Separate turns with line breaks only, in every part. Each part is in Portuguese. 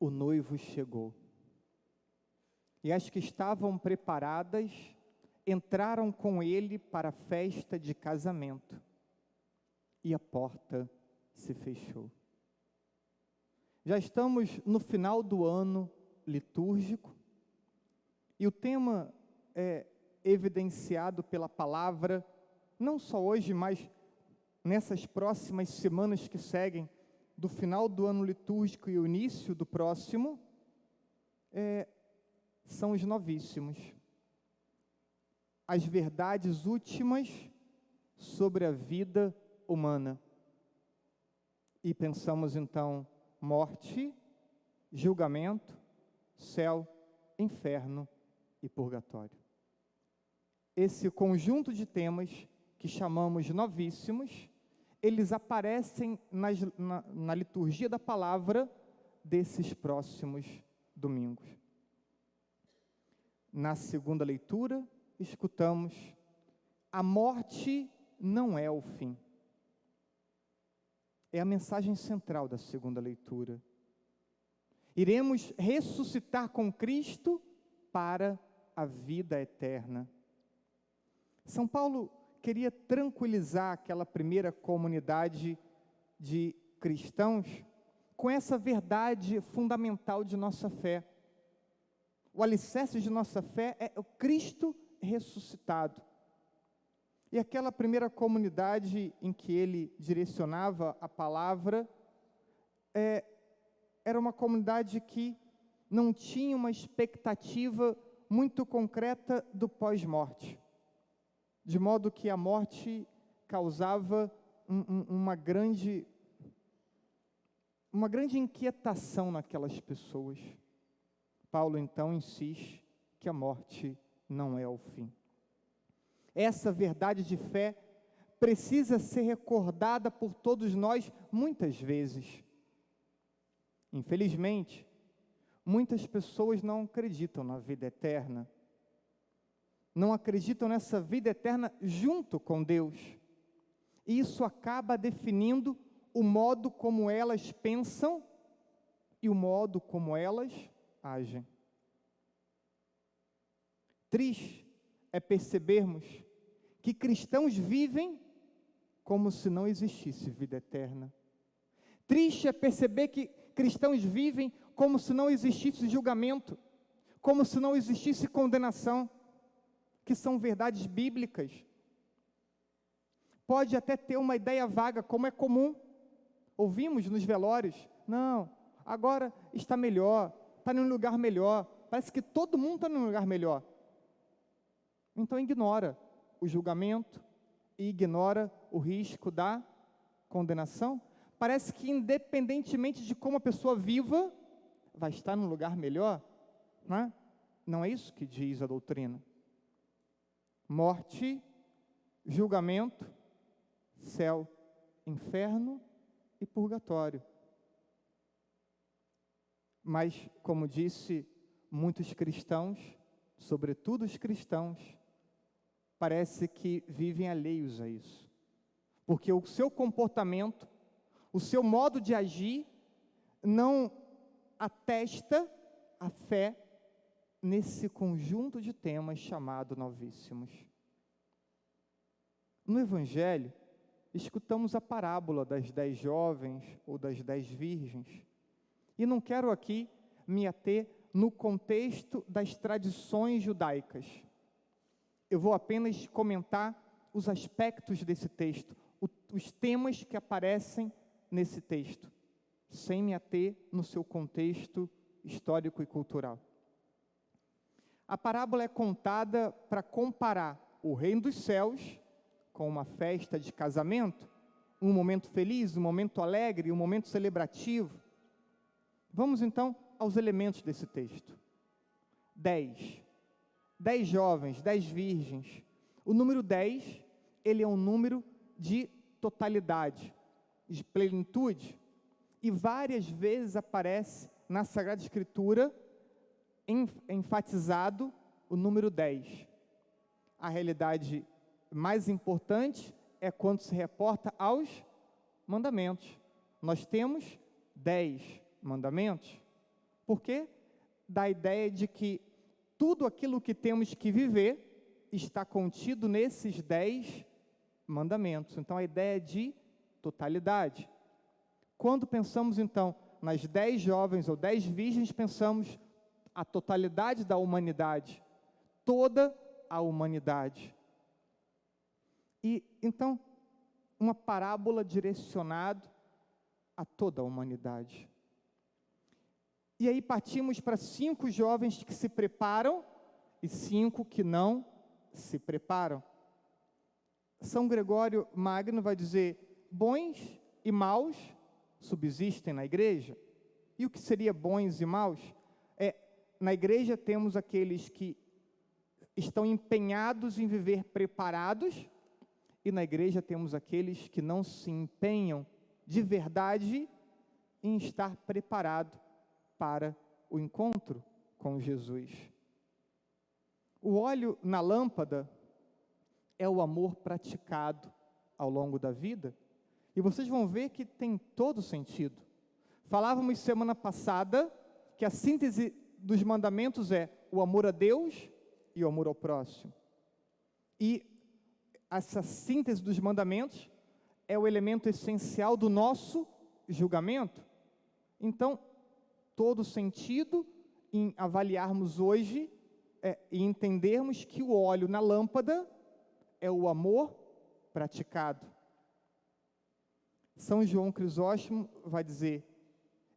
o noivo chegou. E as que estavam preparadas entraram com ele para a festa de casamento. E a porta se fechou. Já estamos no final do ano litúrgico. E o tema é evidenciado pela palavra, não só hoje, mas nessas próximas semanas que seguem, do final do ano litúrgico e o início do próximo, são os novíssimos. As verdades últimas sobre a vida humana. E pensamos então, morte, julgamento, céu, inferno e purgatório. Esse conjunto de temas que chamamos novíssimos, eles aparecem na liturgia da palavra desses próximos domingos. Na segunda leitura, escutamos: a morte não é o fim. É a mensagem central da segunda leitura. Iremos ressuscitar com Cristo para a vida eterna. São Paulo queria tranquilizar aquela primeira comunidade de cristãos com essa verdade fundamental de nossa fé. O alicerce de nossa fé é o Cristo ressuscitado. E aquela primeira comunidade em que ele direcionava a palavra, era uma comunidade que não tinha uma expectativa muito concreta do pós-morte. De modo que a morte causava uma grande inquietação naquelas pessoas. Paulo então insiste que a morte não é o fim. Essa verdade de fé precisa ser recordada por todos nós muitas vezes. Infelizmente, muitas pessoas não acreditam na vida eterna. Não acreditam nessa vida eterna junto com Deus. E isso acaba definindo o modo como elas pensam e o modo como elas agem. Triste é percebermos que cristãos vivem como se não existisse vida eterna. Triste é perceber que cristãos vivem como se não existisse julgamento, como se não existisse condenação, que são verdades bíblicas. Pode até ter uma ideia vaga, como é comum. Ouvimos nos velórios: não, agora está melhor, está num lugar melhor. Parece que todo mundo está num lugar melhor. Então ignora o julgamento e ignora o risco da condenação. Parece que independentemente de como a pessoa viva, vai estar num lugar melhor, né? Não é isso que diz a doutrina. Morte, julgamento, céu, inferno e purgatório. Mas, como disse, muitos cristãos, sobretudo os cristãos, parece que vivem alheios a isso. Porque o seu comportamento, o seu modo de agir, não atesta a fé nesse conjunto de temas chamado novíssimos. No Evangelho, escutamos a parábola das 10 jovens ou das 10 virgens. E não quero aqui me ater no contexto das tradições judaicas. Eu vou apenas comentar os aspectos desse texto, os temas que aparecem nesse texto, sem me ater no seu contexto histórico e cultural. A parábola é contada para comparar o reino dos céus com uma festa de casamento, um momento feliz, um momento alegre, um momento celebrativo. Vamos então aos elementos desse texto. 10 jovens, 10 virgens. O número 10, ele é um número de totalidade, de plenitude, e várias vezes aparece na Sagrada Escritura enfatizado o número 10. A realidade mais importante é quando se reporta aos mandamentos. Nós temos 10 mandamentos. Por quê? Da ideia de que tudo aquilo que temos que viver está contido nesses 10 mandamentos. Então, a ideia de totalidade. Quando pensamos, então, nas 10 jovens ou 10 virgens, pensamos a totalidade da humanidade, toda a humanidade. E, então, uma parábola direcionada a toda a humanidade. E aí partimos para 5 jovens que se preparam e 5 que não se preparam. São Gregório Magno vai dizer, bons e maus subsistem na igreja. E o que seria bons e maus? Na igreja temos aqueles que estão empenhados em viver preparados, e na igreja temos aqueles que não se empenham de verdade em estar preparado para o encontro com Jesus. O óleo na lâmpada é o amor praticado ao longo da vida, e vocês vão ver que tem todo sentido. Falávamos semana passada que a síntese dos mandamentos é o amor a Deus e o amor ao próximo. E essa síntese dos mandamentos é o elemento essencial do nosso julgamento. Então, todo sentido em avaliarmos hoje e entendermos que o óleo na lâmpada é o amor praticado. São João Crisóstomo vai dizer,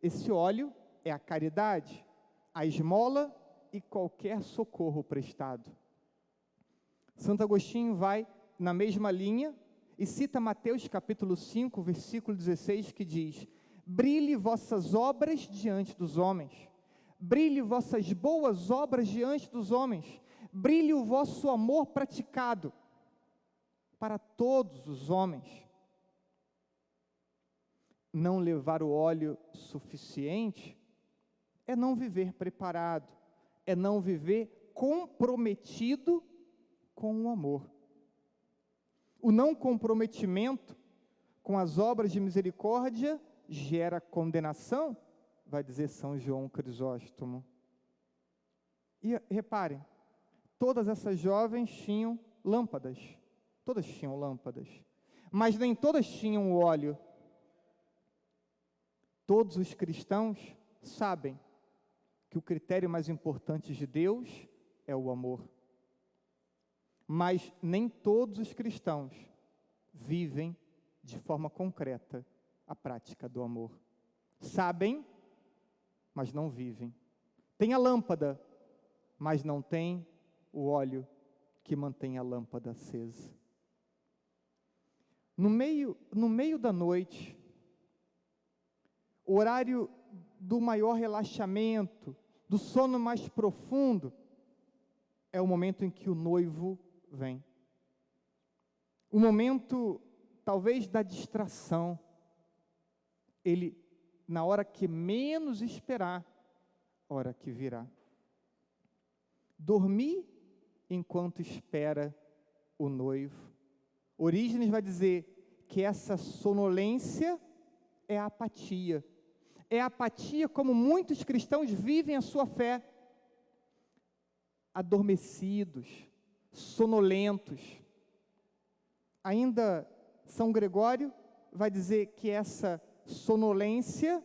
esse óleo é a caridade, a esmola e qualquer socorro prestado. Santo Agostinho vai na mesma linha e cita Mateus capítulo 5, versículo 16, que diz, brilhe vossas obras diante dos homens, brilhe vossas boas obras diante dos homens, brilhe o vosso amor praticado para todos os homens. Não levar o óleo suficiente é não viver preparado, é não viver comprometido com o amor. O não comprometimento com as obras de misericórdia gera condenação, vai dizer São João Crisóstomo. E reparem, todas essas jovens tinham lâmpadas, todas tinham lâmpadas, mas nem todas tinham o óleo. Todos os cristãos sabem que o critério mais importante de Deus é o amor. Mas nem todos os cristãos vivem de forma concreta a prática do amor. Sabem, mas não vivem. Tem a lâmpada, mas não tem o óleo que mantém a lâmpada acesa. No meio da noite, o horário do maior relaxamento, do sono mais profundo, é o momento em que o noivo vem. O momento, talvez, da distração. Ele, na hora que menos esperar, hora que virá. Dormir enquanto espera o noivo. Orígenes vai dizer que essa sonolência é a apatia. É a apatia como muitos cristãos vivem a sua fé. Adormecidos, sonolentos. Ainda São Gregório vai dizer que essa sonolência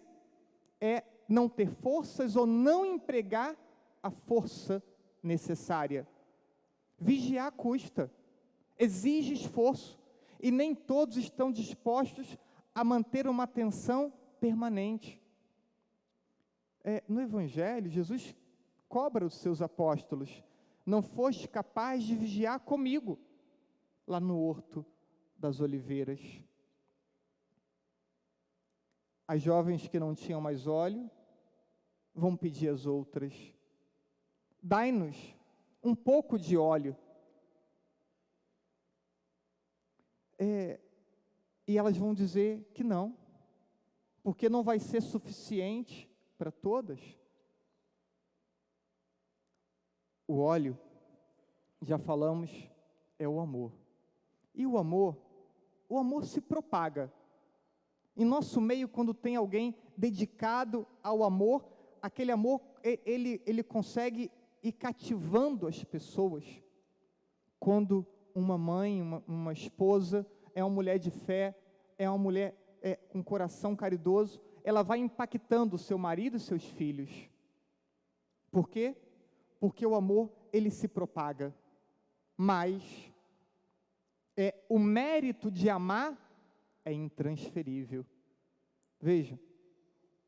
é não ter forças ou não empregar a força necessária. Vigiar custa, exige esforço, e nem todos estão dispostos a manter uma atenção permanente. No Evangelho, Jesus cobra os seus apóstolos, não foste capaz de vigiar comigo, lá no Horto das Oliveiras. As jovens que não tinham mais óleo, vão pedir às outras, dai-nos um pouco de óleo. E elas vão dizer que não, porque não vai ser suficiente para todas. O óleo, já falamos, é o amor. E o amor se propaga. Em nosso meio, quando tem alguém dedicado ao amor, aquele amor, ele consegue ir cativando as pessoas. Quando uma mãe, uma esposa, é uma mulher de fé, é uma mulher com coração caridoso, ela vai impactando o seu marido e seus filhos. Por quê? Porque o amor, ele se propaga. Mas o mérito de amar é intransferível. Veja,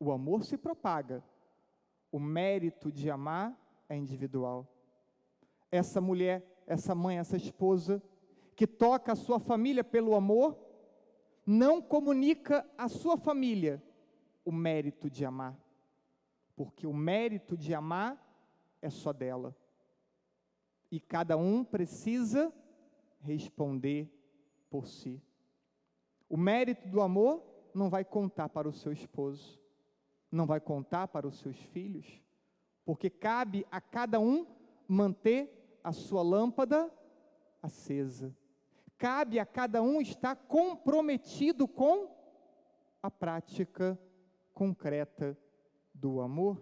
o amor se propaga, o mérito de amar é individual. Essa mulher, essa mãe, essa esposa, que toca a sua família pelo amor, não comunica à sua família o mérito de amar, porque o mérito de amar é só dela. E cada um precisa responder por si. O mérito do amor não vai contar para o seu esposo, não vai contar para os seus filhos, porque cabe a cada um manter a sua lâmpada acesa. Cabe a cada um estar comprometido com a prática concreta do amor.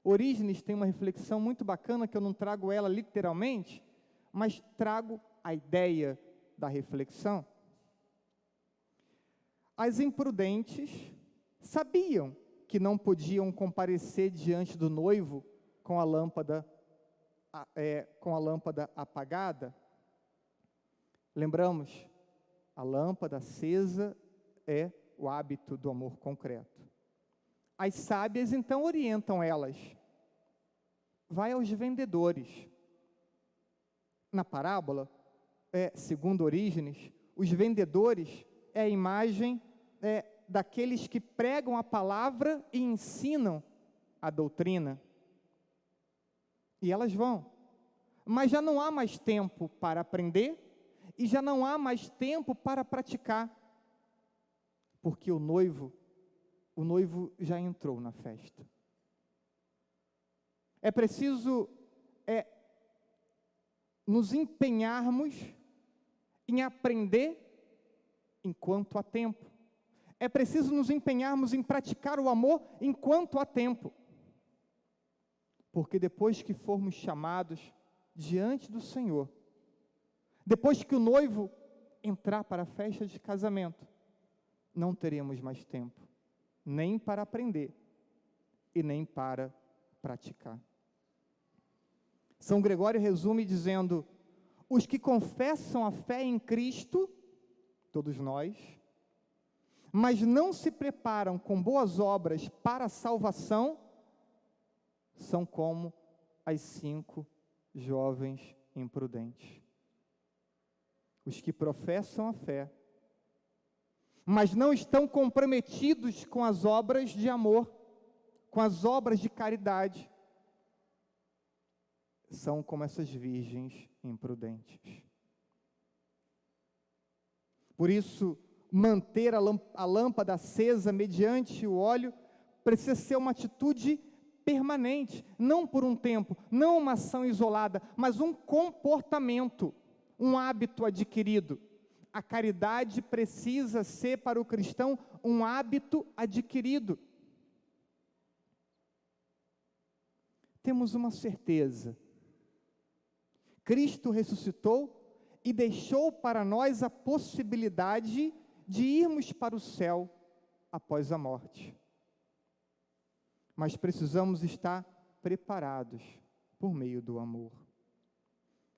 Orígenes tem uma reflexão muito bacana, que eu não trago ela literalmente, mas trago a ideia da reflexão. As imprudentes sabiam que não podiam comparecer diante do noivo com a lâmpada apagada. Lembramos, a lâmpada acesa é o hábito do amor concreto. As sábias então orientam elas. Vai aos vendedores. Na parábola, segundo Orígenes, os vendedores é a imagem daqueles que pregam a palavra e ensinam a doutrina. E elas vão. Mas já não há mais tempo para aprender e já não há mais tempo para praticar. Porque o noivo já entrou na festa. É preciso nos empenharmos em aprender enquanto há tempo. É preciso nos empenharmos em praticar o amor enquanto há tempo. Porque depois que formos chamados diante do Senhor, depois que o noivo entrar para a festa de casamento, não teremos mais tempo, nem para aprender e nem para praticar. São Gregório resume dizendo: os que confessam a fé em Cristo, todos nós, mas não se preparam com boas obras para a salvação, são como as 5 jovens imprudentes. Os que professam a fé, mas não estão comprometidos com as obras de amor, com as obras de caridade, são como essas virgens imprudentes. Por isso, manter a lâmpada acesa mediante o óleo precisa ser uma atitude permanente, não por um tempo, não uma ação isolada, mas um comportamento, um hábito adquirido. A caridade precisa ser para o cristão um hábito adquirido. Temos uma certeza: Cristo ressuscitou e deixou para nós a possibilidade de irmos para o céu após a morte. Mas precisamos estar preparados por meio do amor.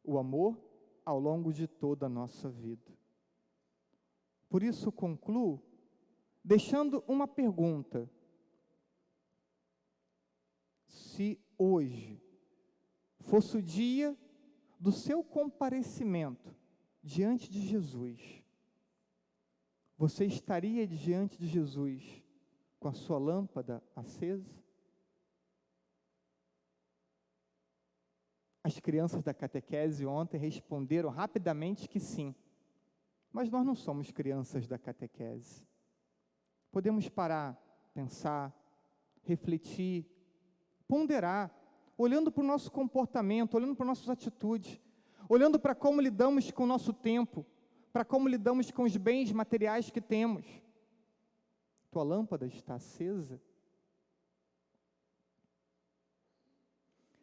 O amor ao longo de toda a nossa vida. Por isso concluo deixando uma pergunta: se hoje fosse o dia do seu comparecimento diante de Jesus, você estaria diante de Jesus com a sua lâmpada acesa? As crianças da catequese ontem responderam rapidamente que sim. Mas nós não somos crianças da catequese. Podemos parar, pensar, refletir, ponderar, olhando para o nosso comportamento, olhando para nossas atitudes, olhando para como lidamos com o nosso tempo, para como lidamos com os bens materiais que temos. Tua lâmpada está acesa?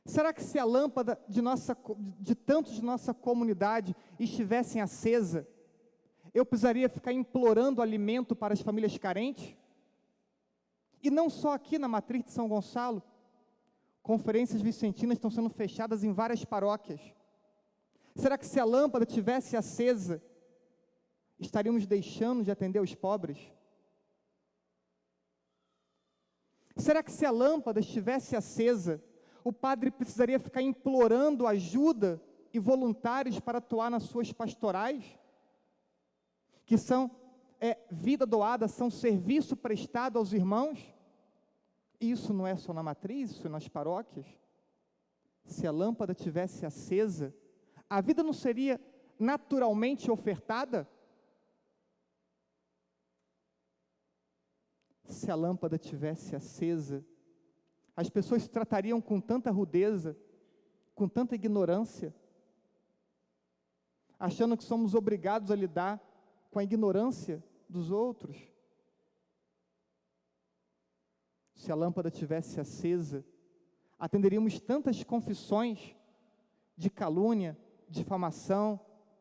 Será que se a lâmpada de tantos de nossa comunidade estivessem acesa, eu precisaria ficar implorando alimento para as famílias carentes? E não só aqui na Matriz de São Gonçalo, conferências vicentinas estão sendo fechadas em várias paróquias. Será que se a lâmpada tivesse acesa, estaríamos deixando de atender os pobres? Será que se a lâmpada estivesse acesa, o padre precisaria ficar implorando ajuda e voluntários para atuar nas suas pastorais? Que são vida doada, são serviço prestado aos irmãos? Isso não é só na matriz, isso é nas paróquias. Se a lâmpada tivesse acesa, a vida não seria naturalmente ofertada? Se a lâmpada tivesse acesa, as pessoas se tratariam com tanta rudeza, com tanta ignorância, achando que somos obrigados a lidar com a ignorância dos outros. Se a lâmpada tivesse acesa, atenderíamos tantas confissões de calúnia, difamação,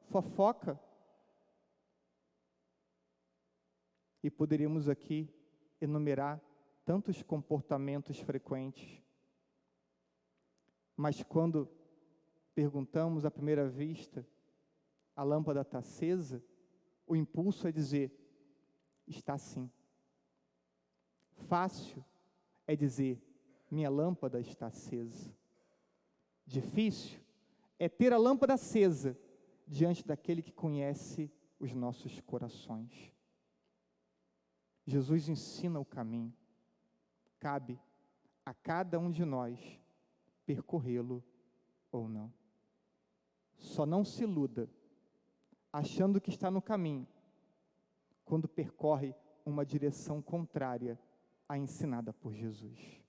fofoca, e poderíamos aqui enumerar tantos comportamentos frequentes. Mas quando perguntamos à primeira vista, a lâmpada está acesa, o impulso é dizer, está sim. Fácil é dizer, minha lâmpada está acesa. Difícil é ter a lâmpada acesa diante daquele que conhece os nossos corações. Jesus ensina o caminho. Cabe a cada um de nós percorrê-lo ou não. Só não se iluda, achando que está no caminho, quando percorre uma direção contrária à ensinada por Jesus.